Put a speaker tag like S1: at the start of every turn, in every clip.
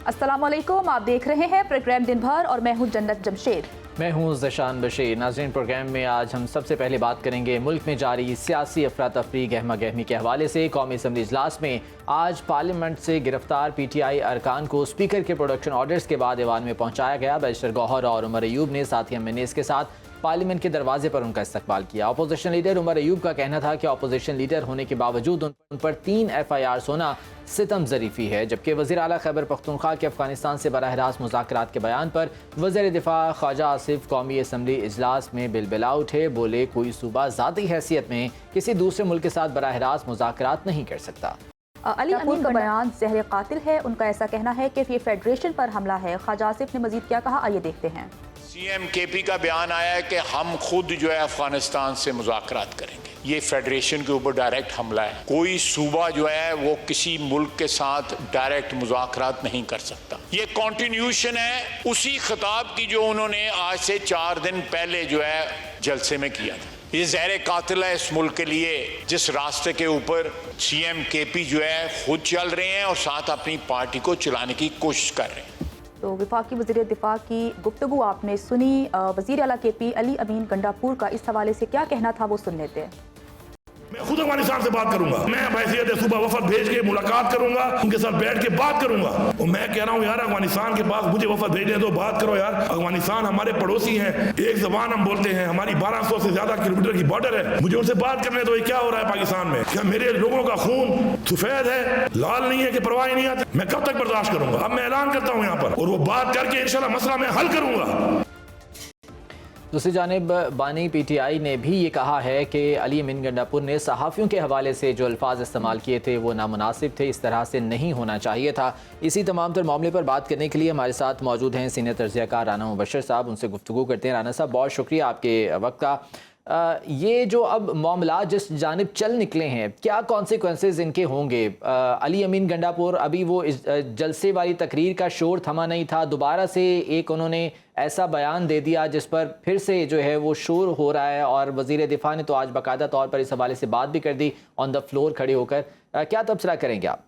S1: अस्सलामुअलैकुम, आप देख रहे हैं प्रोग्राम दिन भर और मैं हूं जन्नत जमशेद।
S2: मैं हूं ज़शान बशीर। नाज़रीन, प्रोग्राम में आज हम सबसे पहले बात करेंगे मुल्क में जारी सियासी अफरा तफरी गहमा गहमी के हवाले से। कौमी असम्बली इजलास में आज पार्लियामेंट से गिरफ्तार PTI अरकान को स्पीकर के प्रोडक्शन ऑर्डर्स के बाद ऐवान में पहुंचाया गया। बैरिस्टर गौहर और उमर अयूब ने साथी MNAs के साथ पार्लियामेंट के दरवाजे पर उनका इस्तकबाल किया। अपोजिशन लीडर उमर अयूब का कहना था कि अपोजिशन लीडर होने के बावजूद उन पर 3 FIRs होना सितम ज़रीफ़ी है। जबकि वज़ीर आला खैबर पख्तूनख्वा के अफगानिस्तान से बराह रास्त मुज़ाकरात के बयान पर वज़ीर दिफा ख्वाजा आसिफ कौमी असम्बली इजलास में बिलबिला उठे। बोले, कोई सूबा ज़ाती हैसियत में किसी दूसरे मुल्क के साथ बराह रास्त मुज़ाकरात नहीं कर सकता।
S1: अली अमीन का बयान ज़हर कातिल है। उनका ऐसा कहना है कि ये फेडरेशन पर हमला है। ख्वाजा आसिफ ने मजीद क्या कहा, आइए देखते हैं।
S3: CM KP का बयान आया है कि हम खुद जो है अफगानिस्तान से मुज़ाकरात करेंगे। ये फेडरेशन के ऊपर डायरेक्ट हमला है। कोई सूबा जो है वो किसी मुल्क के साथ डायरेक्ट मुज़ाकरात नहीं कर सकता। ये कॉन्टिन्यूशन है उसी खिताब की जो उन्होंने आज से 4 दिन पहले जो है जलसे में किया था। ये ज़हर कातिल है इस मुल्क के लिए, जिस रास्ते के ऊपर CM KP जो है खुद चल रहे हैं और साथ अपनी पार्टी को चलाने की कोशिश कर रहे हैं।
S1: तो वफाकी वज़ीर दिफा की गुफ्तगू आपने सुनी। वज़ीर आला KP अली अमीन गंडापुर का इस हवाले से क्या कहना था, वो सुन लेते हैं।
S4: मैं खुद अफगानिस्तान से बात करूंगा। मैं हैसियत सूबा वफद भेज के मुलाकात करूंगा, उनके साथ बैठ के बात करूंगा। और मैं कह रहा हूं यार, अफगानिस्तान के पास मुझे वफद भेजने दो, बात करो यार। अफगानिस्तान हमारे पड़ोसी हैं, एक जबान हम बोलते हैं, हमारी 1200 से ज्यादा किलोमीटर की बॉर्डर है। मुझे उनसे बात करने दो। क्या हो रहा है पाकिस्तान में? क्या मेरे लोगों का खून सफेद है, लाल नहीं है कि परवाह नहीं आती? मैं कब तक बर्दाश्त करूंगा? अब मैं ऐलान करता हूं यहाँ पर, और वो बात करके इंशाल्लाह मसला मैं हल करूंगा।
S2: दूसरी जानिब बानी PTI ने भी ये कहा है कि अली अमीन गंडापुर ने सहाफ़ियों के हवाले से जो अल्फाज इस्तेमाल किए थे वो नामुनासिब थे, इस तरह से नहीं होना चाहिए था। इसी तमाम तर मामले पर बात करने के लिए हमारे साथ मौजूद हैं सीनियर तर्जियाकार राना मुबशर साहब। उनसे गुफ्तगू करते हैं। राना साहब, बहुत शुक्रिया आपके वक्त का। ये जो अब मामला जिस जानिब चल निकले हैं, क्या कॉन्सिक्वेंसेस इनके होंगे? अली अमीन गंडापुर, अभी वो इस जलसे वाली तकरीर का शोर थमा नहीं था, दोबारा से एक उन्होंने ऐसा बयान दे दिया जिस पर फिर से जो है वो शोर हो रहा है। और वज़ीर दिफा ने तो आज बाकायदा तौर पर इस हवाले से बात भी कर दी ऑन द फ्लोर खड़े होकर। क्या तबसरा करेंगे आप?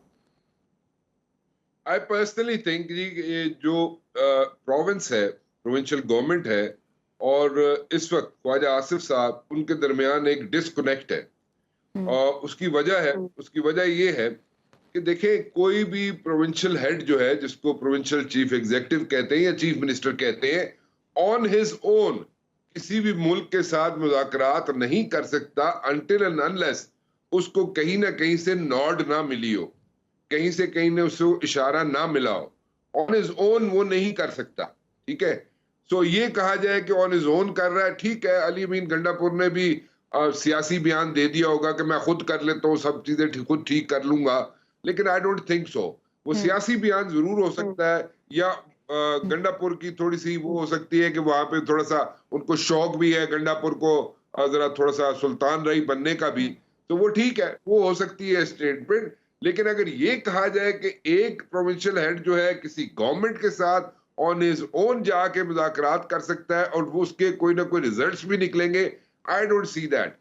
S5: आई पर्सनली थिंक ये जो प्रोविंस है, प्रोविंशियल गवर्नमेंट है, और इस वक्त ख्वाजा आसिफ साहब, उनके दरमियान एक डिस्कनेक्ट है। और उसकी वजह ये है कि देखें, कोई भी प्रोविंशियल हेड जो है, जिसको प्रोविंशियल चीफ एग्जीक्यूटिव कहते हैं या चीफ मिनिस्टर कहते हैं, ऑन हिज ओन किसी भी मुल्क के साथ मुज़ाकरात नहीं कर सकता अनटिल एंड अनलेस उसको कहीं ना कहीं से नॉड ना मिली हो, कहीं से कहीं ने उसको इशारा ना मिला हो। ऑन हिज ओन वो नहीं कर सकता। ठीक है, सो ये कहा जाए कि ऑन हिज ओन कर रहा है, ठीक है। अली अमीन गंडापुर ने भी सियासी बयान दे दिया होगा कि मैं खुद कर लेता हूँ, सब चीजें खुद ठीक कर लूंगा, लेकिन आई डोंट थिंक सो। वो सियासी बयान जरूर हो सकता है, या गंडापुर की थोड़ी सी वो हो सकती है कि वहां पे थोड़ा सा उनको शौक भी है गंडापुर को जरा थोड़ा सा सुल्तान रही बनने का भी, तो वो ठीक है, वो हो सकती है स्टेटमेंट। लेकिन अगर ये कहा जाए कि एक प्रोविंशियल हेड जो है किसी गवर्नमेंट के साथ ऑन हिज ओन जाके मुज़ाकरात कर सकता है और वो उसके कोई ना कोई रिजल्ट्स भी निकलेंगे, आई डोंट सी दैट।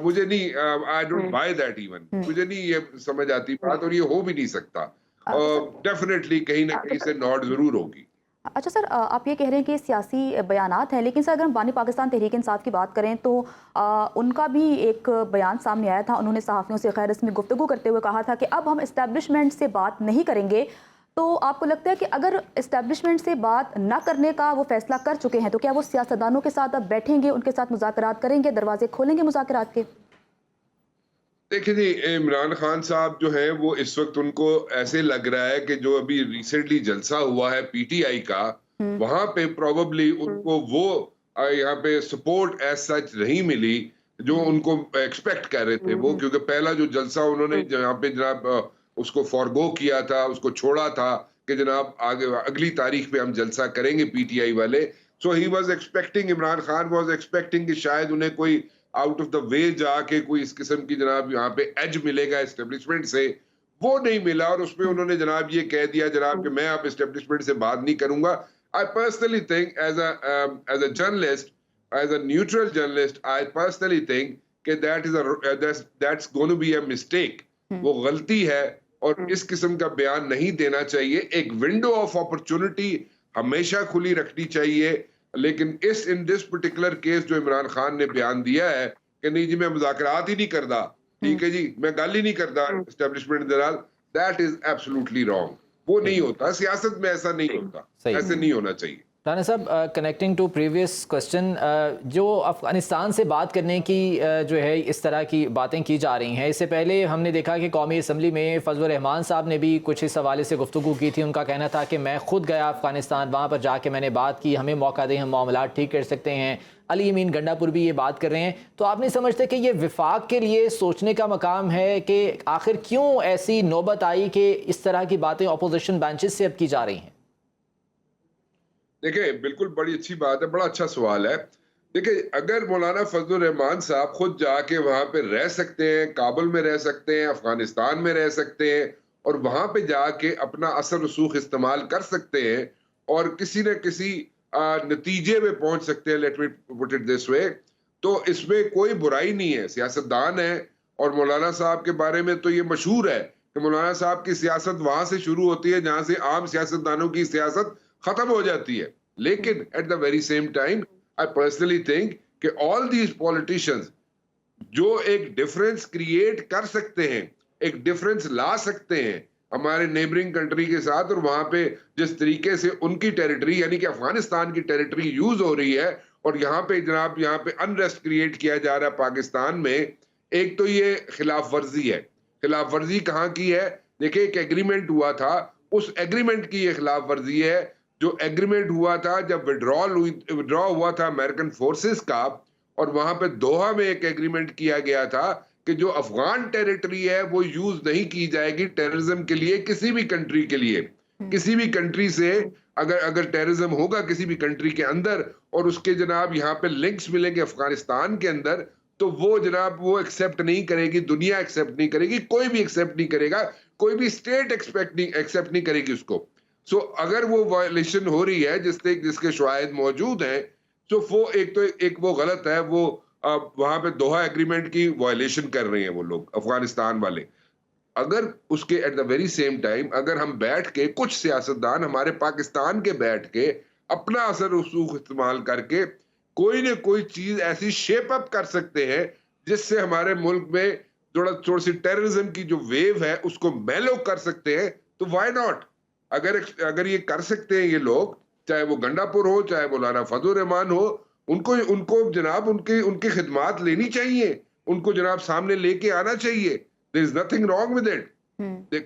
S5: मुझे नहीं, I don't by that even. मुझे नहीं ये समझ आती बात, और ये हो भी नहीं सकता। डेफिनेटली कहीं ना कहीं से नॉट जरूर होगी।
S1: अच्छा सर, आप ये कह रहे हैं कि सियासी बयानात हैं, लेकिन सर अगर हम बानी पाकिस्तान तहरीक इंसाफ की बात करें तो उनका भी एक बयान सामने आया था। उन्होंने सहाफ़ियों से खैर रस्मी गुफ्तगू करते हुए कहा था कि अब हम इस्टेब्लिशमेंट से बात नहीं करेंगे। तो आपको लगता है कि अगर इस्टेब्लिशमेंट से बात ना करने का वो फैसला कर चुके हैं, तो क्या वो सियासतदानों के साथ अब बैठेंगे, उनके साथ मुज़ाकरात करेंगे, दरवाजे खोलेंगे मुज़ाकरात के?
S5: देखिए जी, इमरान खान साहब जो है वो इस वक्त उनको ऐसे लग रहा है कि जो अभी रिसेंटली जलसा हुआ है PTI का, वहां पे प्रोबेबली उनको वो यहाँ पे सपोर्ट एज सच नहीं मिली जो उनको एक्सपेक्ट कर रहे थे वो, क्योंकि पहला जो जलसा उन्होंने यहाँ पे जनाब उसको फॉरगो किया था, उसको छोड़ा था कि जनाब आगे अगली तारीख पे हम जलसा करेंगे PTI वाले। So he was expecting, Imran Khan was expecting कि शायद उन्हें कोई आउट ऑफ द वे जाके कोई इस किस्म की जनाब यहाँ पे एज मिलेगा एस्टेब्लिशमेंट से, वो नहीं मिला। और उसमें उन्होंने जनाब ये कह दिया जनाब कि मैं अब एस्टेब्लिशमेंट से बात नहीं करूंगा। I personally think as a journalist, as a neutral journalist, I personally think कि that's going to be a mistake. वो गलती है और इस किस्म का बयान नहीं देना चाहिए। एक विंडो ऑफ अपॉर्चुनिटी हमेशा खुली रखनी चाहिए, लेकिन इन दिस पर्टिकुलर केस जो इमरान खान ने बयान दिया है कि नहीं जी मैं मुज़ाकरात ही नहीं करता, ठीक है जी मैं गल ही नहीं करता एस्टेब्लिशमेंट के नाल, दैट इज एब्सोल्युटली रॉन्ग। वो नहीं होता, सियासत में ऐसा नहीं होता, ऐसे नहीं होना चाहिए।
S2: राना साहब, कनेक्टिंग टू प्रीवियस क्वेश्चन, जो अफ़गानिस्तान से बात करने की जो है इस तरह की बातें की जा रही हैं, इससे पहले हमने देखा कि कौमी असम्बली में फजलुर रहमान साहब ने भी कुछ इस हवाले से गुफ्तगू की थी। उनका कहना था कि मैं खुद गया अफ़गानिस्तान, वहाँ पर जाके मैंने बात की, हमें मौका दें, हम मामलात ठीक कर सकते हैं। अली यमीन गंडापुर भी ये बात कर रहे हैं। तो आप नहीं समझते कि ये विफाक के लिए सोचने का मकाम है कि आखिर क्यों ऐसी नौबत आई कि इस तरह की बातें अपोजिशन बेंचेस से अब की जा रही हैं?
S5: देखिए बिल्कुल बड़ी अच्छी बात है, बड़ा अच्छा सवाल है। देखिए अगर मौलाना फजलुर रहमान साहब खुद जाके वहां पे रह सकते हैं, काबुल में रह सकते हैं, अफगानिस्तान में रह सकते हैं और वहां पे जाके अपना असर रसूख इस्तेमाल कर सकते हैं और किसी न किसी नतीजे में पहुंच सकते हैं, let me put it this way, तो इसमें कोई बुराई नहीं है। सियासतदान है और मौलाना साहब के बारे में तो ये मशहूर है कि मौलाना साहब की सियासत वहां से शुरू होती है जहां से आम सियासतदानों की सियासत खत्म हो जाती है। लेकिन at the very same time I personally think कि ऑल दीज पॉलिटिशियंस जो एक डिफरेंस क्रिएट कर सकते हैं, एक डिफरेंस ला सकते हैं हमारे नेबरिंग कंट्री के साथ, और वहां पे जिस तरीके से उनकी टेरिटरी यानी कि अफगानिस्तान की टेरिटरी यूज हो रही है और यहाँ पे जनाब यहाँ पे अनरेस्ट क्रिएट किया जा रहा है पाकिस्तान में, एक तो ये खिलाफ वर्जी है। खिलाफ वर्जी कहाँ की है? देखिए एक एग्रीमेंट हुआ था, उस एग्रीमेंट की ये खिलाफ वर्जी है। जो एग्रीमेंट हुआ था जब विड्रॉ हुआ था अमेरिकन फोर्सेस का, और वहां पे दोहा में एक एग्रीमेंट किया गया था कि जो अफगान टेरिटरी है वो यूज नहीं की जाएगी टेररिज्म के लिए, किसी भी कंट्री के लिए। किसी भी कंट्री से अगर टेररिज्म होगा किसी भी कंट्री के अंदर और उसके जनाब यहाँ पे लिंक्स मिलेंगे अफगानिस्तान के अंदर, तो वो जनाब वो एक्सेप्ट नहीं करेगी, दुनिया एक्सेप्ट नहीं करेगी, कोई भी एक्सेप्ट नहीं करेगा, कोई भी स्टेट एक्सेप्ट नहीं करेगी उसको। सो अगर वो वायलेशन हो रही है जिसके शवाहिद मौजूद हैं, तो वो एक वो गलत है, वो वहां पे दोहा एग्रीमेंट की वायलेशन कर रहे हैं वो लोग अफगानिस्तान वाले। अगर उसके at the very same time अगर हम बैठ के कुछ सियासतदान हमारे पाकिस्तान के बैठ के अपना असर रसूख इस्तेमाल करके कोई ना कोई चीज ऐसी शेप अप कर सकते हैं जिससे हमारे मुल्क में थोड़ी सी टेररिज्म की जो वेव है उसको मेलो कर सकते हैं, तो व्हाई नॉट? अगर ये कर सकते हैं ये लोग, चाहे वो गंडापुर हो चाहे मौलाना फजलुर रहमान हो, उनको जनाब उनकी खिदमात लेनी चाहिए, उनको जनाब सामने लेके आना चाहिए। There is nothing wrong with it.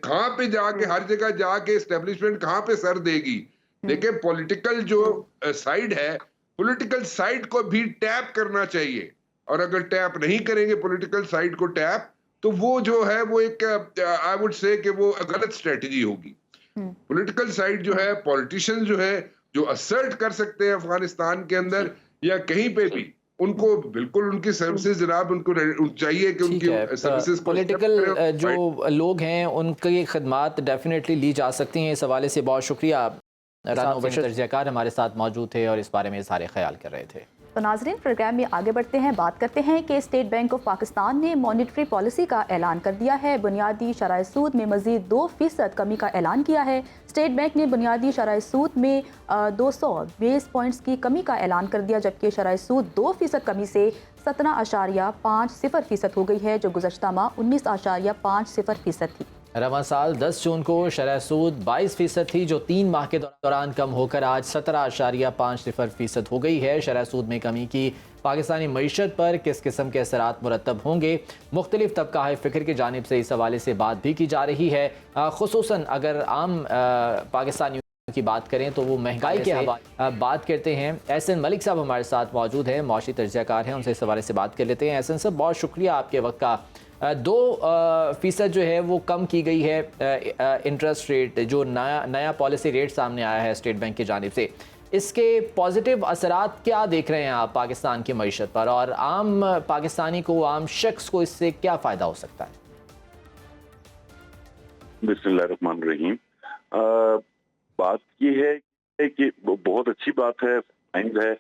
S5: कहां पे जाके हर जगह जाके एस्टेब्लिशमेंट कहां पे सर देगी? देखिए पॉलिटिकल जो साइड है, पॉलिटिकल साइड को भी टैप करना चाहिए, और अगर टैप नहीं करेंगे पॉलिटिकल साइड को टैप, तो वो जो है वो एक आई वुड से कि वो गलत स्ट्रेटजी होगी। पॉलिटिकल साइड जो है, पॉलिटिशियन जो है, जो असर्ट कर सकते हैं अफगानिस्तान के अंदर या कहीं पे भी, उनको बिल्कुल उनकी सर्विसेज जनाब उनको चाहिए कि उनकी सर्विसेज
S2: पॉलिटिकल जो लोग हैं उनकी खिदमात डेफिनेटली ली जा सकती हैं। इस हवाले से बहुत शुक्रिया। राना मुबशर तर्जयकार हमारे साथ मौजूद थे और इस बारे में सारे ख्याल कर रहे थे।
S1: तो नाजरीन, प्रोग्राम में आगे बढ़ते हैं, बात करते हैं कि स्टेट बैंक ऑफ पाकिस्तान ने मॉनेटरी पॉलिसी का ऐलान कर दिया है। बुनियादी शरह सूद में मज़ीद 2% कमी का ऐलान किया है। स्टेट बैंक ने बुनियादी शरह सूद में 200 बेस पॉइंट्स की कमी का ऐलान कर दिया, जबकि शरह सूद 2% कमी से 17.50% हो गई है, जो गुज़श्ता माह 19.50% थी।
S2: रवां साल 10 जून को शरह सूद 22% थी, जो 3 माह के दौरान कम होकर आज 17.50% हो गई है। शरह सूद में कमी की पाकिस्तानी मईशत पर किस किस्म के असरात मुरतब होंगे, मुख्तलिफ तबका फ़िक्र की जानिब से इस हवाले से बात भी की जा रही है। खुसूसन अगर आम पाकिस्तानी की बात करें तो वो महंगाई के हवाले बात करते हैं। एहसन मलिक साहब हमारे साथ मौजूद हैं, मौशी तर्जयकार हैं, उनसे इस हवाले से बात कर लेते हैं। एहसन साहब, बहुत शुक्रिया आपके वक्त का। 2% जो है वो कम की गई है इंटरेस्ट रेट, जो नया पॉलिसी रेट सामने आया है स्टेट बैंक की जानिब से। इसके पॉजिटिव असरात क्या देख रहे हैं आप पाकिस्तान की मईशत पर, और आम पाकिस्तानी को, आम शख्स को इससे क्या फ़ायदा हो सकता है?
S6: बिस्मिल्लाहिर्रहमानिर्रहीम। बात ये है कि बहुत अच्छी बात है, फाइन है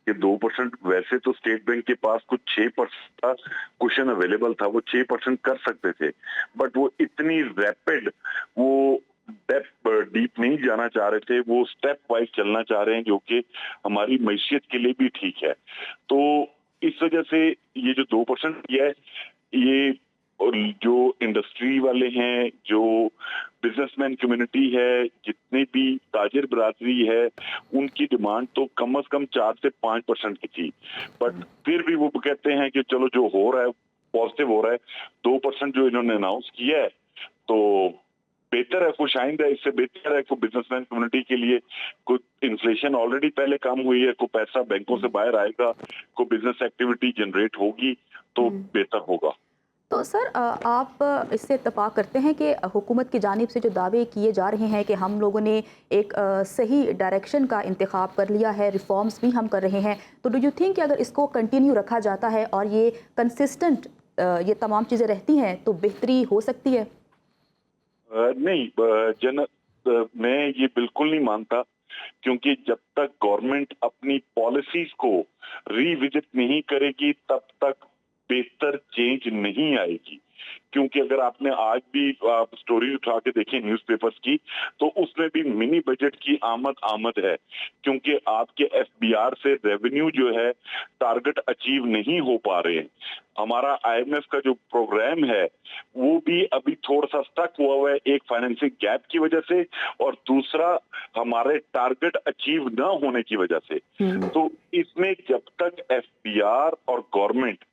S6: कि 2% वैसे तो स्टेट बैंक के पास कुछ 6% का कुशन अवेलेबल था, वो 6% कर सकते थे, बट वो इतनी रैपिड वो डीप नहीं जाना चाह रहे थे, वो स्टेप वाइज चलना चाह रहे हैं, जो कि हमारी मैशियत के लिए भी ठीक है। तो इस वजह से ये जो 2% किया है, ये और जो इंडस्ट्री वाले हैं, जो बिजनेसमैन कम्युनिटी है, जितने भी ताजिर बरादरी है, उनकी डिमांड तो कम से कम 4 से 5% की थी, बट फिर भी वो कहते हैं कि चलो जो हो रहा है पॉजिटिव हो रहा है। 2% जो इन्होंने अनाउंस किया है तो बेहतर है, खुश आइंदा है, इससे बेहतर है को बिजनेसमैन कम्युनिटी के लिए। कुछ इन्फ्लेशन ऑलरेडी पहले कम हुई है, को पैसा बैंकों से बाहर आएगा, को बिजनेस एक्टिविटी जनरेट होगी तो बेहतर होगा।
S1: तो सर आप इससे इत्तेफाक करते हैं कि हुकूमत की जानिब से जो दावे किए जा रहे हैं कि हम लोगों ने एक सही डायरेक्शन का इंतखाब कर लिया है, रिफॉर्म्स भी हम कर रहे हैं, तो डू यू थिंक कि अगर इसको कंटिन्यू रखा जाता है और ये कंसिस्टेंट ये तमाम चीज़ें रहती हैं तो बेहतरी हो सकती है?
S6: नहीं, मैं ये बिल्कुल नहीं मानता, क्योंकि जब तक गवर्नमेंट अपनी पॉलिसीज को रिविजिट नहीं करेगी तब तक बेहतर चेंज नहीं आएगी। क्योंकि अगर आपने आज भी आप स्टोरी उठा के देखें न्यूज़पेपर्स की, तो उसमें भी मिनी बजट की आमद है, क्योंकि आपके एफबीआर से रेवेन्यू जो है टारगेट अचीव नहीं हो पा रहे हैं। हमारा आईएमएफ का जो प्रोग्राम है वो भी अभी थोड़ा सा स्टक हुआ है, एक फाइनेंसिंग गैप की वजह से, और दूसरा हमारे टारगेट अचीव ना होने की वजह से। तो इसमें जब तक एफबीआर और गवर्नमेंट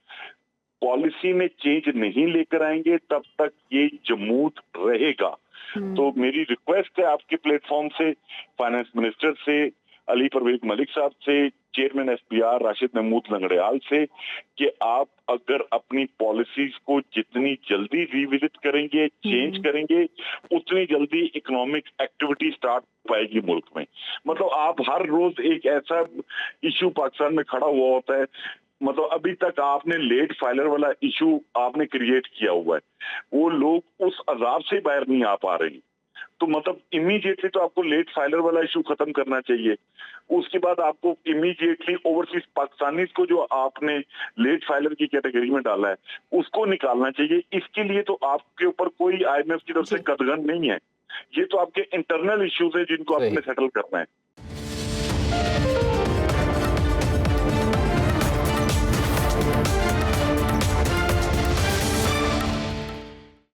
S6: पॉलिसी में चेंज नहीं लेकर आएंगे तब तक ये जमूत रहेगा। तो मेरी रिक्वेस्ट है आपके प्लेटफॉर्म से, फाइनेंस मिनिस्टर से, अली परवेज मलिक साहब से, चेयरमैन एफबीआर राशिद महमूद लंगड़ेयाल से, कि आप अगर अपनी पॉलिसीज को जितनी जल्दी रिविजिट करेंगे, चेंज करेंगे, उतनी जल्दी इकोनॉमिक एक्टिविटी स्टार्ट हो पाएगी मुल्क में। मतलब आप हर रोज एक ऐसा इशू पाकिस्तान में खड़ा हुआ होता है, मतलब अभी तक आपने लेट फाइलर वाला इशू आपने क्रिएट किया हुआ है, वो लोग उस अजाब से बाहर नहीं आ पा रहे। तो मतलब इमीडिएटली तो आपको लेट फाइलर वाला इशू खत्म करना चाहिए, उसके बाद आपको इमीडिएटली ओवरसीज पाकिस्तानी को जो आपने लेट फाइलर की कैटेगरी में डाला है उसको निकालना चाहिए। इसके लिए तो आपके ऊपर कोई आईएमएफ की तरफ से कदगन नहीं है, ये तो आपके इंटरनल इश्यूज है जिनको आपने सेटल करना है।